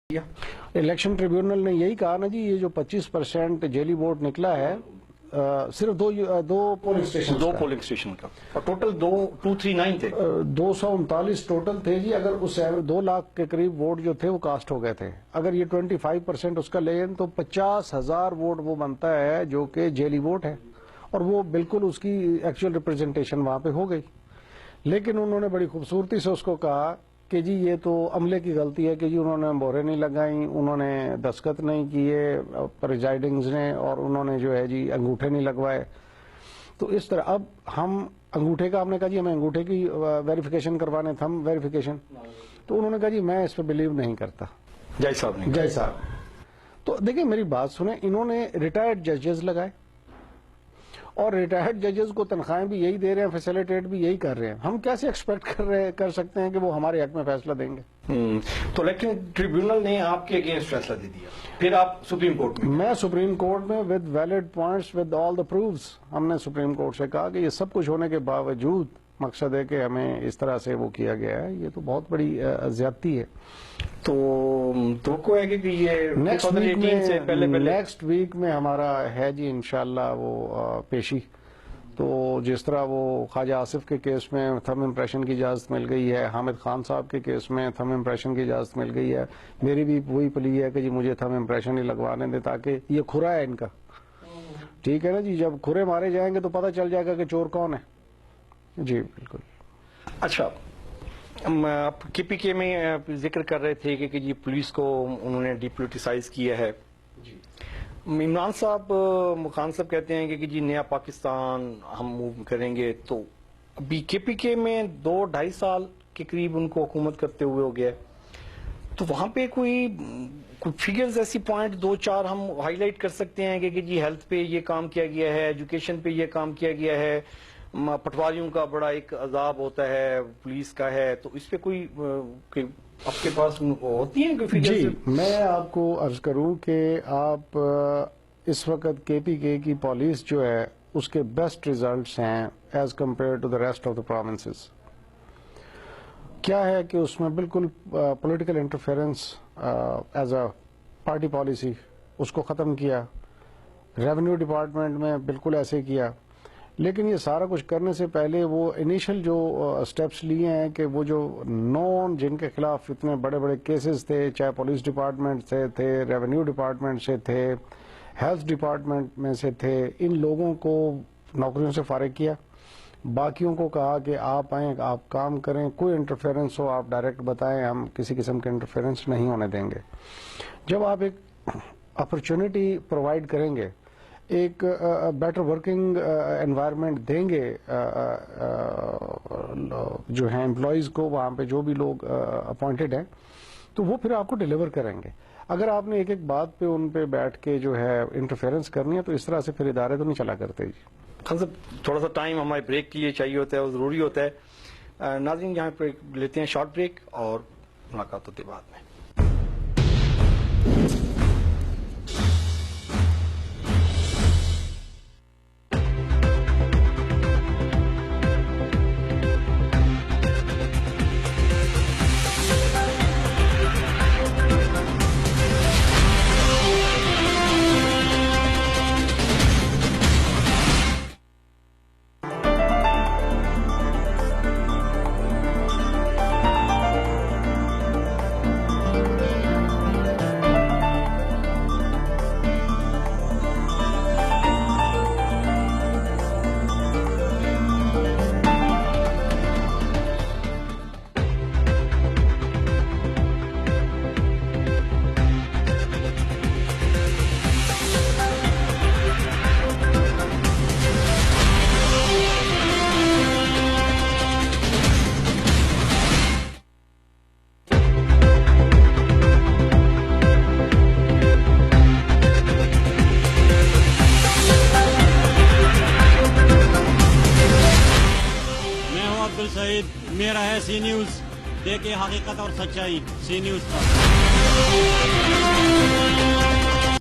Election tribunal ने यही कहा ना जी, ये जो 25% जेली वोट निकला है सिर्फ दो पोलिंग स्टेशन का और टोटल 239 थे, 239 टोटल थे जी। अगर उस 2 लाख के करीब वोट जो थे वो कास्ट हो गए थे। अगर ये 25% उसका लें तो 50,000 वोट वो बनता है जो कि जेली वोट है, और वो बिल्कुल उसकी एक्चुअल रिप्रेजेंटेशन वहां पे हो गई। लेकिन उन्होंने बड़ी खूबसूरती से उसको कहा कि जी ये तो अमले की गलती है कि जी उन्होंने मोहरें नहीं लगाई, उन्होंने दस्तखत नहीं किए प्रिजाइडिंग्स ने, और उन्होंने जो है जी अंगूठे नहीं लगवाए। तो इस तरह अब हम अंगूठे का, हमने कहा जी हमें अंगूठे की वेरिफिकेशन करवाने, थंब वेरिफिकेशन, तो उन्होंने कहा जी मैं इस पर बिलीव नहीं करता। जय साहब तो देखिए मेरी बात सुने, इन्होंने रिटायर्ड जजेस लगाए और रिटायर्ड जजेस को तनख्वाहें भी यही दे रहे हैं, फैसिलिटेट भी यही कर रहे हैं। हम कैसे एक्सपेक्ट कर सकते हैं कि वो हमारे हक में फैसला देंगे? तो इलेक्शन ट्रिब्यूनल ने आपके अगेंस्ट फैसला दे दिया, फिर आप सुप्रीम कोर्ट में? मैं सुप्रीम कोर्ट में with valid points, with all the proofs, हमने सुप्रीम कोर्ट से कहा कि ये सब कुछ होने के बावजूद मकसद है कि हमें इस तरह से वो किया गया है, ये तो बहुत बड़ी ज्यादती है। तो है कि ये नेक्स्ट वीक में हमारा है जी इंशाल्लाह वो पेशी। तो जिस तरह वो ख्वाजा आसिफ के केस में थंब इम्प्रेशन की इजाजत मिल गई है, हामिद खान साहब के केस में थंब इम्प्रेशन की इजाजत मिल गई है, मेरी भी वही प्ली है कि जी मुझे थंब इम्प्रेशन ही लगवाने दे, ताकि ये खुरा है इनका। ठीक है ना जी, जब खुरे मारे जाएंगे तो पता चल जाएगा कि चोर कौन है। जी बिल्कुल। अच्छा, आप केपीके में जिक्र कर रहे थे कि जी पुलिस को उन्होंने डिपोलिटिसाइज किया है। इमरान साहब, खान साहब कहते हैं कि जी नया पाकिस्तान हम मूव करेंगे, तो अभी केपीके में 2-2.5 साल के करीब उनको हुकूमत करते हुए हो गया, तो वहां पे कोई फिगर्स ऐसी पॉइंट 2-4 हम हाईलाइट कर सकते हैं कि जी हेल्थ पे ये काम किया गया है, एजुकेशन पे ये काम किया गया है, पटवारियों का बड़ा एक अजाब होता है, पुलिस का है, तो इस पे कोई आपके पास होती है कोई फिगर्स? जी, मैं आपको अर्ज करूं कि आप इस वक्त केपीके की पुलिस जो है उसके बेस्ट रिजल्ट्स हैं as compare to the rest of the provinces. क्या है कि उसमें बिल्कुल political interference as a party policy उसको ख़त्म किया, रेवेन्यू डिपार्टमेंट में बिल्कुल ऐसे किया। लेकिन ये सारा कुछ करने से पहले वो इनिशियल जो स्टेप्स लिए हैं कि वो जो नॉन, जिनके खिलाफ इतने बड़े बड़े केसेस थे, चाहे पुलिस डिपार्टमेंट से थे, रेवेन्यू डिपार्टमेंट से थे, हेल्थ डिपार्टमेंट में से थे, इन लोगों को नौकरियों से फारिग किया। बाकियों को कहा कि आप आएँ, आप काम करें, कोई इंटरफेरेंस हो आप डायरेक्ट बताएं, हम किसी किस्म के इंटरफेरेंस नहीं होने देंगे। जब आप एक अपॉर्चुनिटी प्रोवाइड करेंगे, एक बेटर वर्किंग एनवायरनमेंट देंगे जो है एम्प्लॉयज को, वहाँ पे जो भी लोग अपॉइंटेड हैं, तो वो फिर आपको डिलीवर करेंगे। अगर आपने एक एक बात पे उन पे बैठ के जो है इंटरफेरेंस करनी है, तो इस तरह से फिर इदारे तो नहीं चला करते जी। खान साहब, थोड़ा सा टाइम हमारे ब्रेक के लिए चाहिए होता है और ज़रूरी होता है। नाज़रीन, यहाँ पे लेते हैं शॉर्ट ब्रेक और मुलाकात होती है बाद में। मेरा है सी न्यूज, देखे हकीकत और सच्चाई सी न्यूज पर।